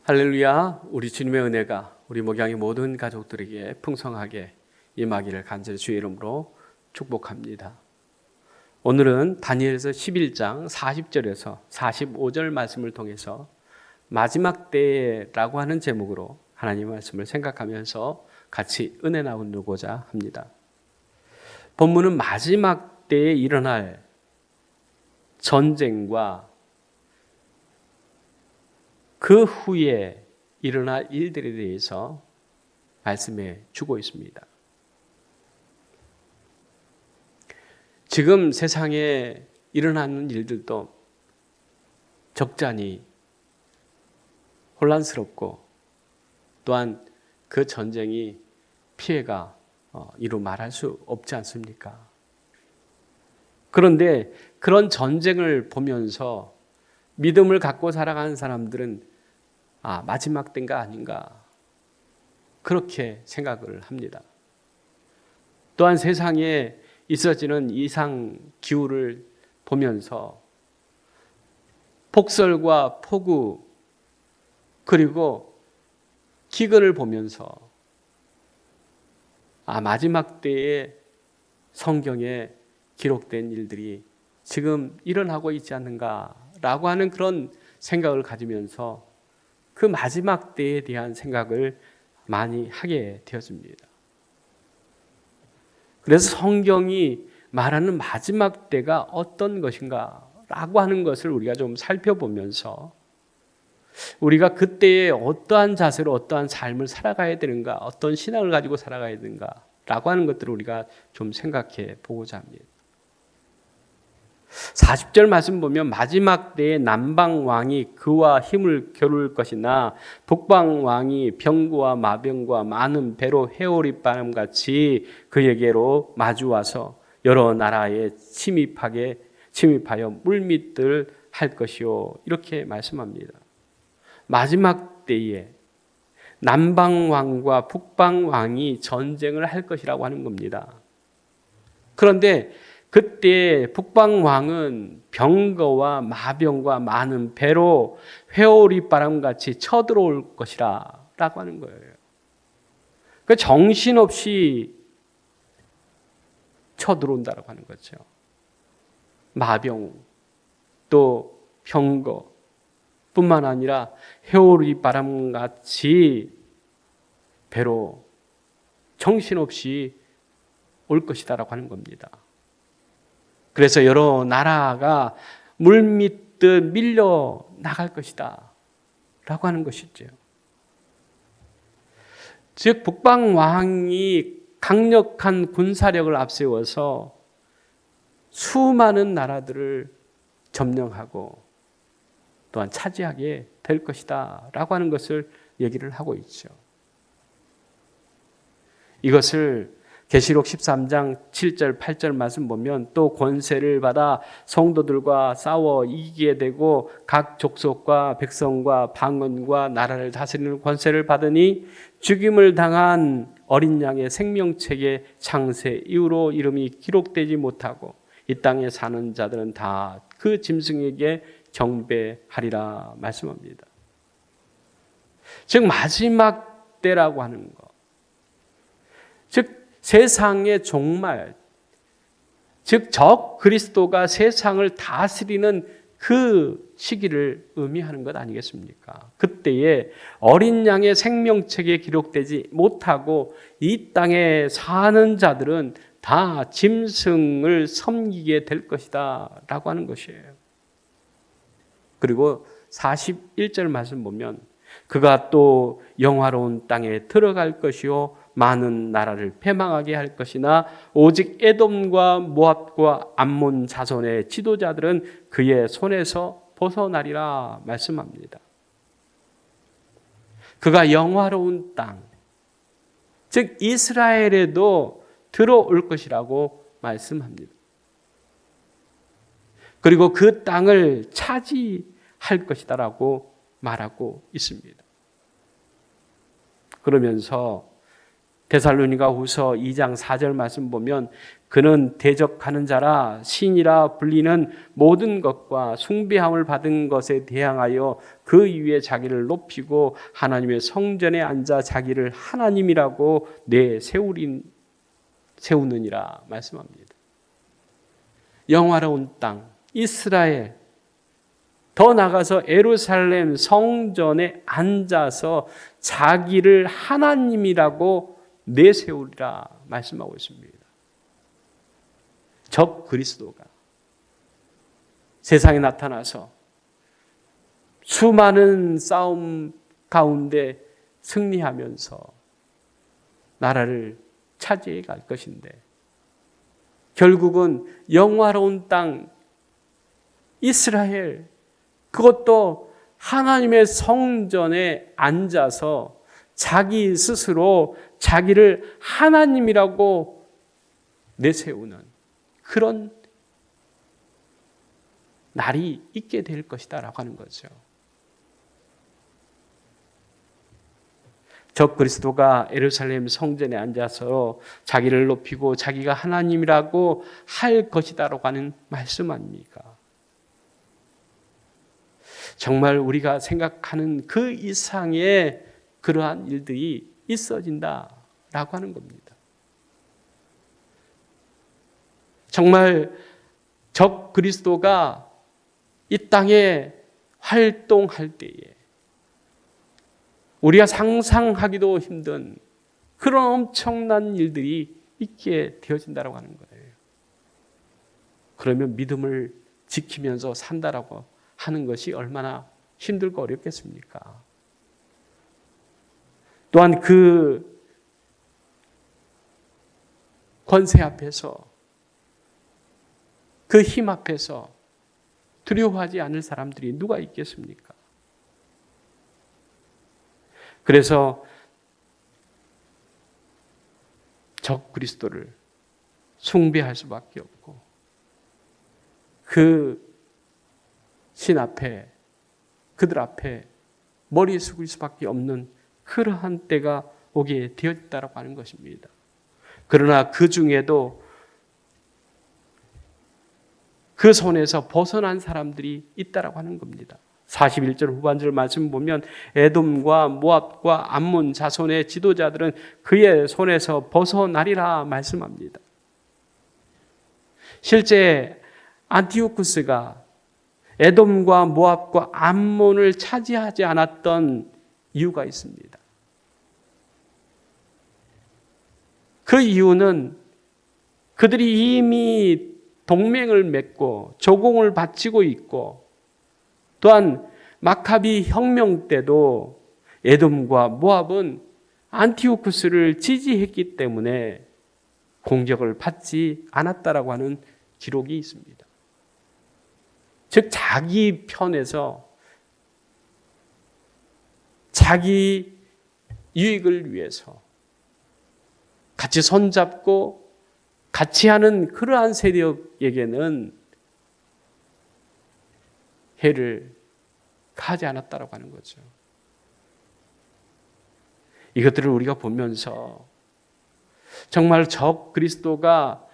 할렐루야. 우리 주님의 은혜가 우리 목양의 모든 가족들에게 풍성하게 임하기를 간절히 주의 이름으로 축복합니다. 오늘은 다니엘서 11장 40절에서 45절 말씀을 통해서 마지막 때라고 하는 제목으로 하나님의 말씀을 생각하면서 같이 은혜 나누고자 합니다. 본문은 마지막 때에 일어날 전쟁과 그 후에 일어날 일들에 대해서 말씀해 주고 있습니다. 지금 세상에 일어나는 일들도 적잖이 혼란스럽고 또한 그 전쟁이 피해가 이루 말할 수 없지 않습니까? 그런데 그런 전쟁을 보면서 믿음을 갖고 살아가는 사람들은 마지막 때가 아닌가 그렇게 생각을 합니다. 또한 세상에 있어지는 이상 기후를 보면서 폭설과 폭우 그리고 기근을 보면서 마지막 때에 성경에 기록된 일들이 지금 일어나고 있지 않는가라고 하는 그런 생각을 가지면서 그 마지막 때에 대한 생각을 많이 하게 되었습니다. 그래서 성경이 말하는 마지막 때가 어떤 것인가라고 하는 것을 우리가 좀 살펴보면서 우리가 그때에 어떠한 자세로 어떠한 삶을 살아가야 되는가, 어떤 신앙을 가지고 살아가야 되는가라고 하는 것들을 우리가 좀 생각해 보고자 합니다. 40절 말씀 보면 마지막 때에 남방 왕이 그와 힘을 겨룰 것이나 북방 왕이 병과 마병과 많은 배로 회오리 바람같이 그에게로 마주와서 여러 나라에 침입하여 물밑들 할 것이요 이렇게 말씀합니다. 마지막 때에 남방 왕과 북방 왕이 전쟁을 할 것이라고 하는 겁니다. 그런데 그때 북방 왕은 병거와 마병과 많은 배로 회오리 바람같이 쳐들어올 것이라 라고 하는 거예요. 그 정신없이 쳐들어온다라고 하는 거죠. 마병 또 병거 뿐만 아니라 회오리 바람같이 배로 정신없이 올 것이다라고 하는 겁니다. 그래서 여러 나라가 물밑듯 밀려 나갈 것이다 라고 하는 것이죠. 즉 북방 왕이 강력한 군사력을 앞세워서 수많은 나라들을 점령하고 또한 차지하게 될 것이다 라고 하는 것을 얘기를 하고 있죠. 이것을 계시록 13장 7절 8절 말씀 보면 또 권세를 받아 성도들과 싸워 이기게 되고 각 족속과 백성과 방언과 나라를 다스리는 권세를 받으니 죽임을 당한 어린 양의 생명책의 창세 이후로 이름이 기록되지 못하고 이 땅에 사는 자들은 다 그 짐승에게 경배하리라 말씀합니다. 즉 마지막 때라고 하는 것, 즉 세상의 종말, 즉 적 그리스도가 세상을 다스리는 그 시기를 의미하는 것 아니겠습니까? 그때에 어린 양의 생명책에 기록되지 못하고 이 땅에 사는 자들은 다 짐승을 섬기게 될 것이다 라고 하는 것이에요. 그리고 41절 말씀 보면 그가 또 영화로운 땅에 들어갈 것이요 많은 나라를 패망하게 할 것이나 오직 에돔과 모압과 암몬 자손의 지도자들은 그의 손에서 벗어나리라 말씀합니다. 그가 영화로운 땅, 즉 이스라엘에도 들어올 것이라고 말씀합니다. 그리고 그 땅을 차지할 것이다라고 말하고 있습니다. 그러면서 데살로니가후서 2장 4절 말씀 보면 그는 대적하는 자라 신이라 불리는 모든 것과 숭배함을 받은 것에 대항하여 그 위에 자기를 높이고 하나님의 성전에 앉아 자기를 하나님이라고 세우느니라 말씀합니다. 영화로운 땅 이스라엘, 더 나가서 예루살렘 성전에 앉아서 자기를 하나님이라고 내세우리라 말씀하고 있습니다. 적 그리스도가 세상에 나타나서 수많은 싸움 가운데 승리하면서 나라를 차지해 갈 것인데, 결국은 영화로운 땅 이스라엘, 그것도 하나님의 성전에 앉아서 자기 스스로 자기를 하나님이라고 내세우는 그런 날이 있게 될 것이다 라고 하는 거죠. 적 그리스도가 예루살렘 성전에 앉아서 자기를 높이고 자기가 하나님이라고 할 것이다 라고 하는 말씀 아닙니까? 정말 우리가 생각하는 그 이상의 그러한 일들이 있어진다라고 하는 겁니다. 정말 적 그리스도가 이 땅에 활동할 때에 우리가 상상하기도 힘든 그런 엄청난 일들이 있게 되어진다고 하는 거예요. 그러면 믿음을 지키면서 산다라고 하는 것이 얼마나 힘들고 어렵겠습니까? 또한 그 권세 앞에서, 그 힘 앞에서 두려워하지 않을 사람들이 누가 있겠습니까? 그래서 적 그리스도를 숭배할 수밖에 없고 그 신 앞에, 그들 앞에 머리 숙일 수밖에 없는 그러한 때가 오게 되었다고 하는 것입니다. 그러나 그 중에도 그 손에서 벗어난 사람들이 있다라고 하는 겁니다. 41절 후반절 말씀 보면 에돔과 모압과 암몬 자손의 지도자들은 그의 손에서 벗어나리라 말씀합니다. 실제 안티오쿠스가 에돔과 모압과 암몬을 차지하지 않았던 이유가 있습니다. 그 이유는 그들이 이미 동맹을 맺고 조공을 바치고 있고, 또한 마카비 혁명 때도 에돔과 모압은 안티오쿠스를 지지했기 때문에 공격을 받지 않았다라고 하는 기록이 있습니다. 즉 자기 편에서 자기 유익을 위해서 같이 손잡고 같이 하는 그러한 세력에게는 해를 가하지 않았다라고 하는 거죠. 이것들을 우리가 보면서 정말 적 그리스도가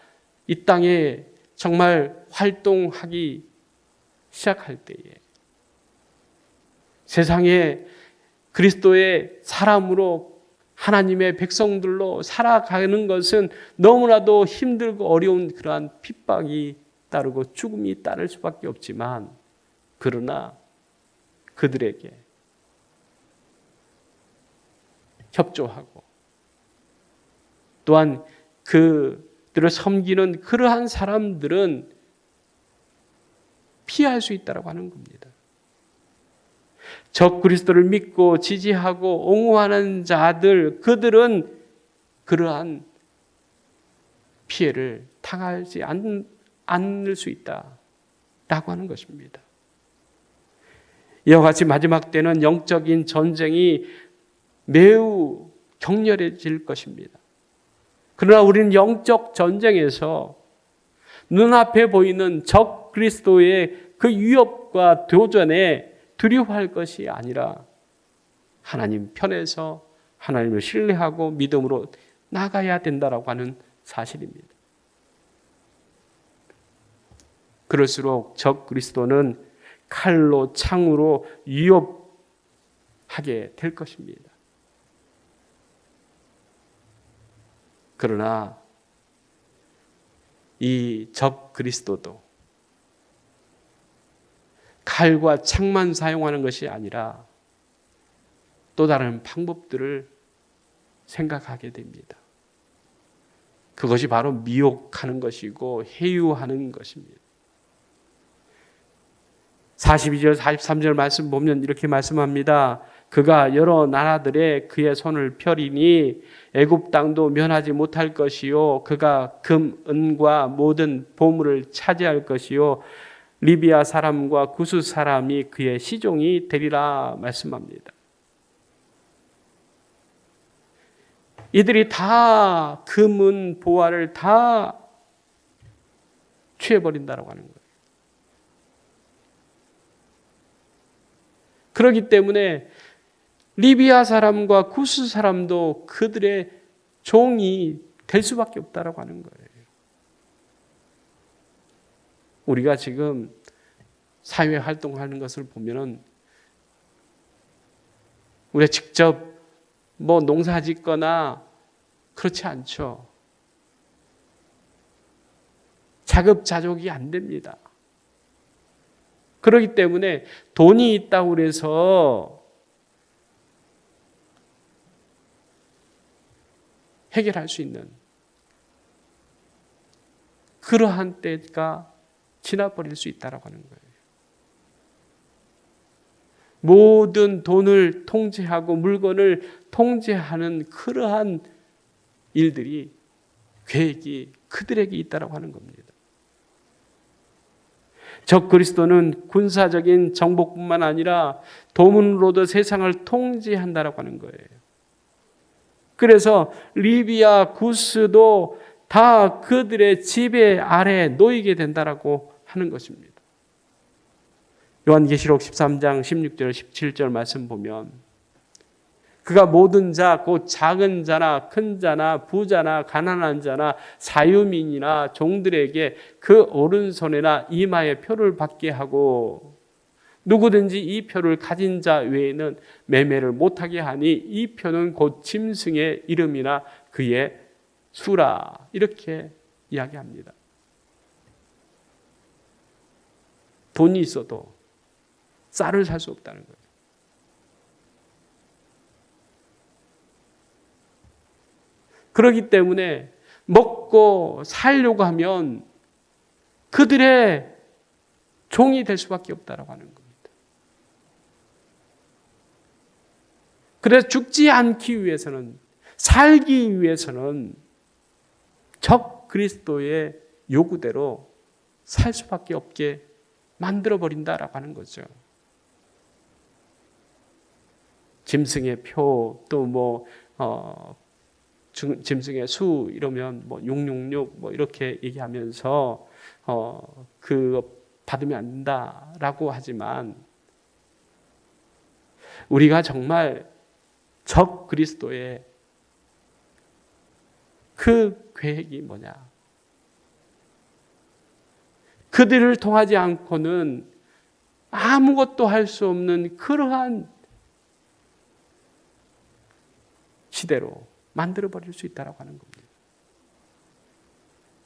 이 땅에 정말 활동하기 시작할 때에 세상에 그리스도의 사람으로 하나님의 백성들로 살아가는 것은 너무나도 힘들고 어려운 그러한 핍박이 따르고 죽음이 따를 수밖에 없지만, 그러나 그들에게 협조하고 또한 그들을 섬기는 그러한 사람들은 피할 수 있다고 하는 겁니다. 적 그리스도를 믿고 지지하고 옹호하는 자들, 그들은 그러한 피해를 당하지 않을 수 있다라고 하는 것입니다. 이와 같이 마지막 때는 영적인 전쟁이 매우 격렬해질 것입니다. 그러나 우리는 영적 전쟁에서 눈앞에 보이는 적 그리스도의 그 위협과 도전에 두려워할 것이 아니라 하나님 편에서 하나님을 신뢰하고 믿음으로 나가야 된다라고 하는 사실입니다. 그럴수록 적 그리스도는 칼로 창으로 위협하게 될 것입니다. 그러나 이 적 그리스도도 칼과 창만 사용하는 것이 아니라 또 다른 방법들을 생각하게 됩니다. 그것이 바로 미혹하는 것이고 해유하는 것입니다. 42절 43절 말씀 보면 이렇게 말씀합니다. 그가 여러 나라들의 그의 손을 펴리니 애굽 땅도 면하지 못할 것이요 그가 금 은과 모든 보물을 차지할 것이요 리비아 사람과 구스 사람이 그의 시종이 되리라 말씀합니다. 이들이 다 금은 보화를 다 취해버린다라고 하는 거예요. 그렇기 때문에 리비아 사람과 구스 사람도 그들의 종이 될 수밖에 없다라고 하는 거예요. 우리가 지금 사회 활동하는 것을 보면은 우리가 직접 농사 짓거나 그렇지 않죠. 자급자족이 안 됩니다. 그렇기 때문에 돈이 있다고 해서 해결할 수 있는 그러한 때가 지나버릴 수 있다고 하는 거예요. 모든 돈을 통제하고 물건을 통제하는 그러한 일들이 계획이 그들에게 있다고 하는 겁니다. 적 그리스도는 군사적인 정복뿐만 아니라 도문으로도 세상을 통제한다고 하는 거예요. 그래서 리비아 구스도 다 그들의 지배 아래 놓이게 된다고 하는 것입니다. 요한계시록 13장 16절 17절 말씀 보면 그가 모든 자 곧 작은 자나 큰 자나 부자나 가난한 자나 자유민이나 종들에게 그 오른손에나 이마에 표를 받게 하고 누구든지 이 표를 가진 자 외에는 매매를 못하게 하니 이 표는 곧 짐승의 이름이나 그의 수라 이렇게 이야기합니다. 돈이 있어도 쌀을 살 수 없다는 거예요. 그렇기 때문에 먹고 살려고 하면 그들의 종이 될 수밖에 없다고 하는 겁니다. 그래서 죽지 않기 위해서는 살기 위해서는 적 그리스도의 요구대로 살 수밖에 없게 만들어버린다라고 하는 거죠. 짐승의 표 또 짐승의 수 이러면 666 이렇게 얘기하면서 그거 받으면 안 된다라고 하지만 우리가 정말 적 그리스도의 그 계획이 뭐냐? 그들을 통하지 않고는 아무것도 할 수 없는 그러한 시대로 만들어버릴 수 있다고 하는 겁니다.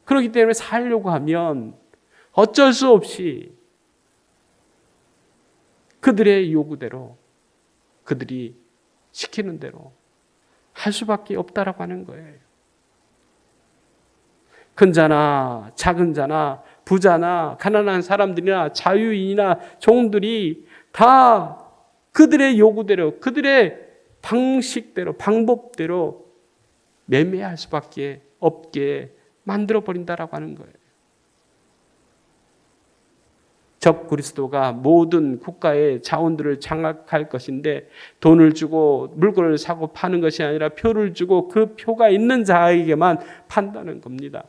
그렇기 때문에 살려고 하면 어쩔 수 없이 그들의 요구대로 그들이 시키는 대로 할 수밖에 없다라고 하는 거예요. 큰 자나 작은 자나 부자나 가난한 사람들이나 자유인이나 종들이 다 그들의 요구대로 그들의 방식대로 방법대로 매매할 수밖에 없게 만들어버린다라고 하는 거예요. 적 그리스도가 모든 국가의 자원들을 장악할 것인데 돈을 주고 물건을 사고 파는 것이 아니라 표를 주고 그 표가 있는 자에게만 판다는 겁니다.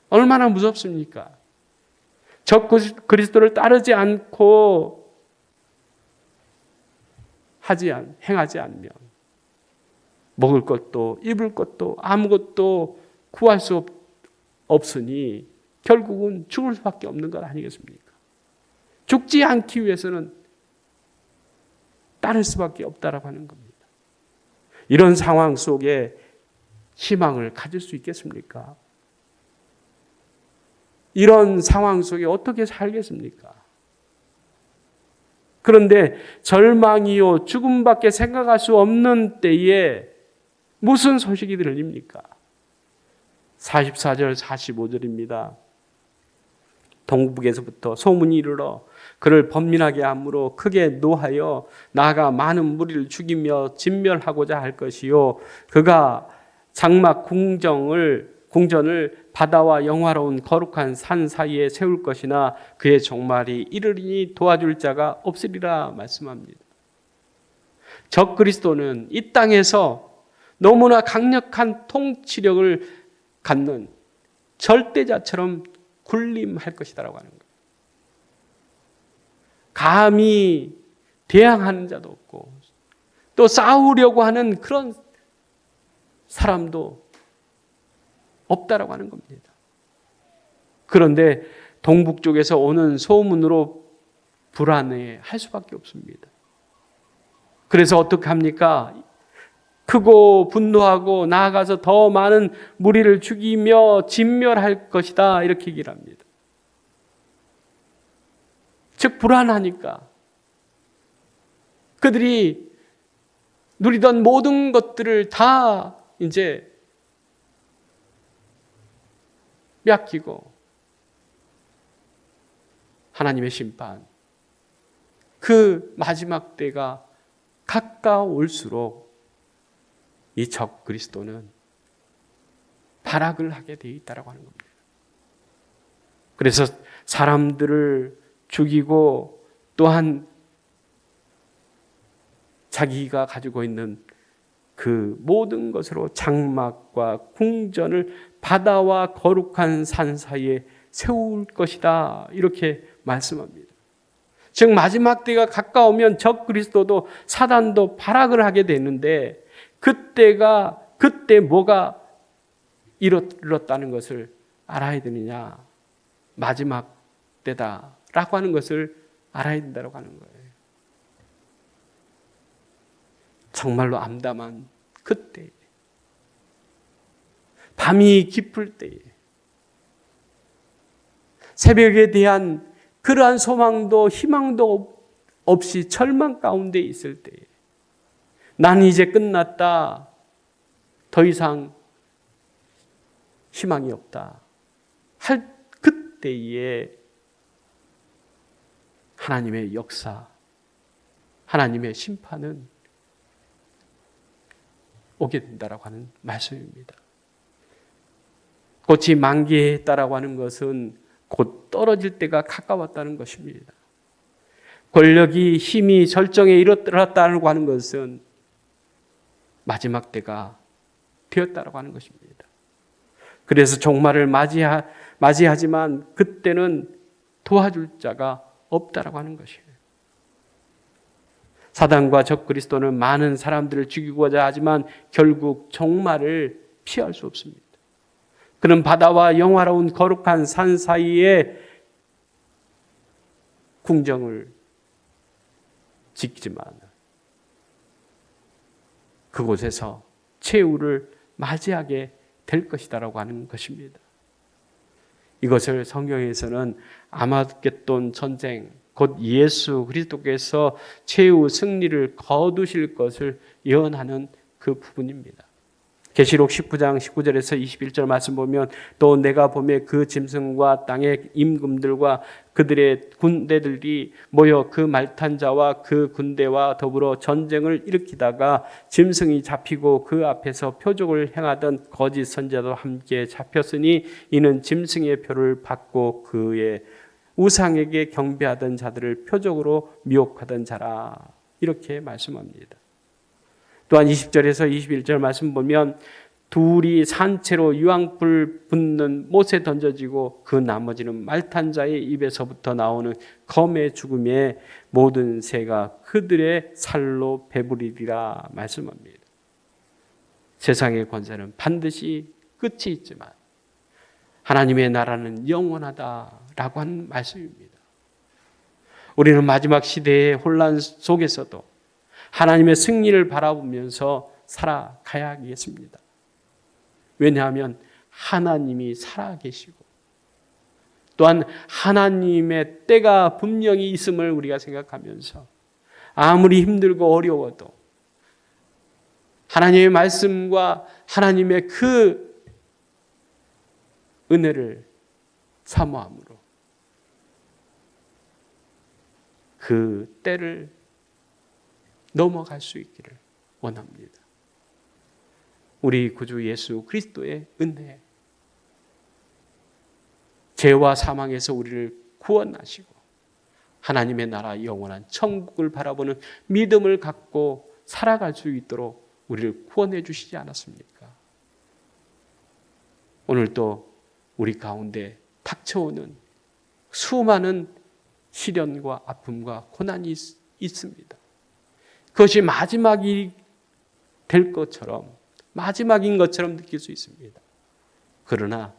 얼마나 무섭습니까? 적 그리스도를 따르지 않고 행하지 않으면 먹을 것도 입을 것도 아무것도 구할 수 없으니 결국은 죽을 수밖에 없는 것 아니겠습니까? 죽지 않기 위해서는 따를 수밖에 없다라고 하는 겁니다. 이런 상황 속에 희망을 가질 수 있겠습니까? 이런 상황 속에 어떻게 살겠습니까? 그런데 절망이요, 죽음밖에 생각할 수 없는 때에 무슨 소식이 들립니까? 44절, 45절입니다. 동북에서부터 소문이 이르러 그를 번민하게 함으로 크게 노하여 나아가 많은 무리를 죽이며 진멸하고자 할 것이요, 그가 장막 궁전을 바다와 영화로운 거룩한 산 사이에 세울 것이나 그의 종말이 이르리니 도와줄 자가 없으리라 말씀합니다. 적 그리스도는 이 땅에서 너무나 강력한 통치력을 갖는 절대자처럼 군림할 것이다라고 하는 거예요. 감히 대항하는 자도 없고 또 싸우려고 하는 그런 사람도 없다라고 하는 겁니다. 그런데 동북 쪽에서 오는 소문으로 불안해할 수밖에 없습니다. 그래서 어떻게 합니까? 크고 분노하고 나아가서 더 많은 무리를 죽이며 진멸할 것이다, 이렇게 얘기를 합니다. 즉 불안하니까 그들이 누리던 모든 것들을 다 이제 맡기고 하나님의 심판, 그 마지막 때가 가까울수록 이 적 그리스도는 발악을 하게 되어 있다고 하는 겁니다. 그래서 사람들을 죽이고 또한 자기가 가지고 있는 그 모든 것으로 장막과 궁전을 바다와 거룩한 산 사이에 세울 것이다, 이렇게 말씀합니다. 즉 마지막 때가 가까우면 적 그리스도도 사단도 발악을 하게 되는데 그때 뭐가 이뤘다는 것을 알아야 되느냐? 마지막 때다라고 하는 것을 알아야 된다고 하는 거예요. 정말로 암담한 그때, 밤이 깊을 때에, 새벽에 대한 그러한 소망도 희망도 없이 절망 가운데 있을 때에, 난 이제 끝났다, 더 이상 희망이 없다 할 그때에 하나님의 역사, 하나님의 심판은 오게 된다라고 하는 말씀입니다. 꽃이 만개했다라고 하는 것은 곧 떨어질 때가 가까웠다는 것입니다. 권력이 힘이 절정에 이르렀다고 하는 것은 마지막 때가 되었다라고 하는 것입니다. 그래서 종말을 맞이하지만 그때는 도와줄 자가 없다라고 하는 것이에요. 사단과 적 그리스도는 많은 사람들을 죽이고자 하지만 결국 종말을 피할 수 없습니다. 그는 바다와 영화로운 거룩한 산 사이에 궁정을 짓지만 그곳에서 최후를 맞이하게 될 것이다라고 하는 것입니다. 이것을 성경에서는 아마겟돈 전쟁, 곧 예수 그리스도께서 최후 승리를 거두실 것을 예언하는 그 부분입니다. 계시록 19장 19절에서 21절 말씀 보면 또 내가 보매 그 짐승과 땅의 임금들과 그들의 군대들이 모여 그 말탄 자와 그 군대와 더불어 전쟁을 일으키다가 짐승이 잡히고 그 앞에서 표적을 행하던 거짓 선지자도 함께 잡혔으니 이는 짐승의 표를 받고 그의 우상에게 경배하던 자들을 표적으로 미혹하던 자라, 이렇게 말씀합니다. 또한 20절에서 21절 말씀 보면 둘이 산채로 유황불 붙는 못에 던져지고 그 나머지는 말탄 자의 입에서부터 나오는 검의 죽음에 모든 새가 그들의 살로 배부리리라 말씀합니다. 세상의 권세는 반드시 끝이 있지만 하나님의 나라는 영원하다라고 하는 말씀입니다. 우리는 마지막 시대의 혼란 속에서도 하나님의 승리를 바라보면서 살아가야겠습니다. 왜냐하면 하나님이 살아계시고 또한 하나님의 때가 분명히 있음을 우리가 생각하면서 아무리 힘들고 어려워도 하나님의 말씀과 하나님의 그 은혜를 사모함으로 그 때를 넘어갈 수 있기를 원합니다. 우리 구주 예수 그리스도의 은혜, 죄와 사망에서 우리를 구원하시고 하나님의 나라 영원한 천국을 바라보는 믿음을 갖고 살아갈 수 있도록 우리를 구원해 주시지 않았습니까? 오늘도 우리 가운데 닥쳐오는 수많은 시련과 아픔과 고난이 있습니다. 그것이 마지막이 될 것처럼, 마지막인 것처럼 느낄 수 있습니다. 그러나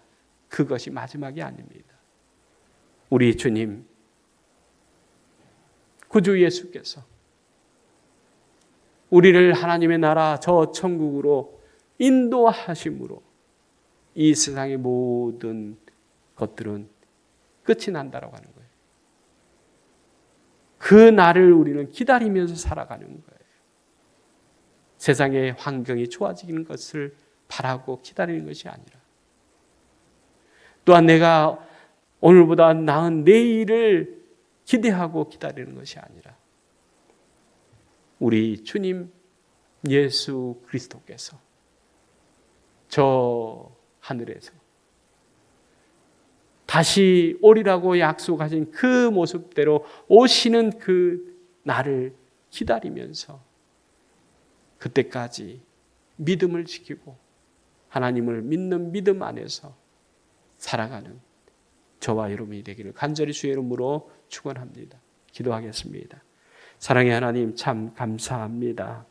그것이 마지막이 아닙니다. 우리 주님, 구주 예수께서 우리를 하나님의 나라 저 천국으로 인도하심으로 이 세상의 모든 것들은 끝이 난다라고 하는 거예요. 그 날을 우리는 기다리면서 살아가는 거예요. 세상의 환경이 좋아지는 것을 바라고 기다리는 것이 아니라 또한 내가 오늘보다 나은 내일을 기대하고 기다리는 것이 아니라 우리 주님 예수 그리스도께서 저 하늘에서 다시 오리라고 약속하신 그 모습대로 오시는 그 날을 기다리면서 그때까지 믿음을 지키고 하나님을 믿는 믿음 안에서 살아가는 저와 여러분이 되기를 간절히 주의 이름으로 축원합니다. 기도하겠습니다. 사랑의 하나님, 참 감사합니다.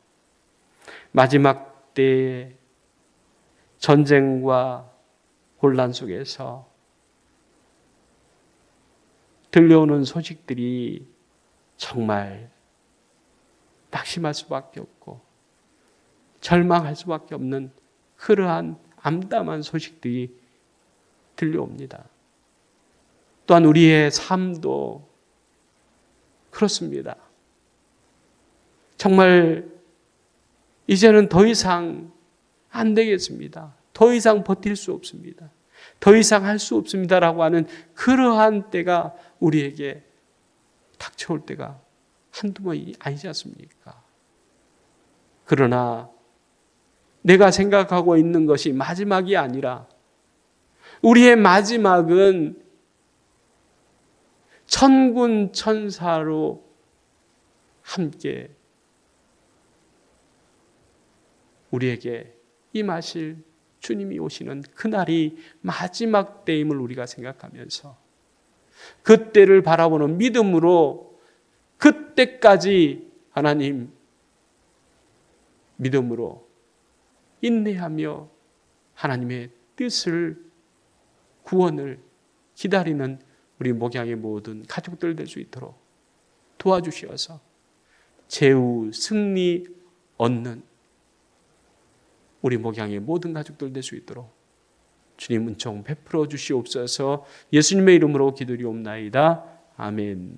마지막 때의 전쟁과 혼란 속에서 들려오는 소식들이 정말 낙심할 수밖에 없고 절망할 수밖에 없는 그러한 암담한 소식들이 들려옵니다. 또한 우리의 삶도 그렇습니다. 정말 이제는 더 이상 안 되겠습니다. 더 이상 버틸 수 없습니다. 더 이상 할 수 없습니다라고 하는 그러한 때가 우리에게 닥쳐올 때가 한두 번이 아니지 않습니까? 그러나 내가 생각하고 있는 것이 마지막이 아니라 우리의 마지막은 천군 천사로 함께 우리에게 임하실 주님이 오시는 그날이 마지막 때임을 우리가 생각하면서 그때를 바라보는 믿음으로 그때까지 하나님 믿음으로 인내하며 하나님의 뜻을 구원을 기다리는 우리 목양의 모든 가족들 될 수 있도록 도와주시어서 최후 승리 얻는 우리 목양의 모든 가족들 될 수 있도록 주님 은총 베풀어 주시옵소서. 예수님의 이름으로 기도리옵나이다. 아멘.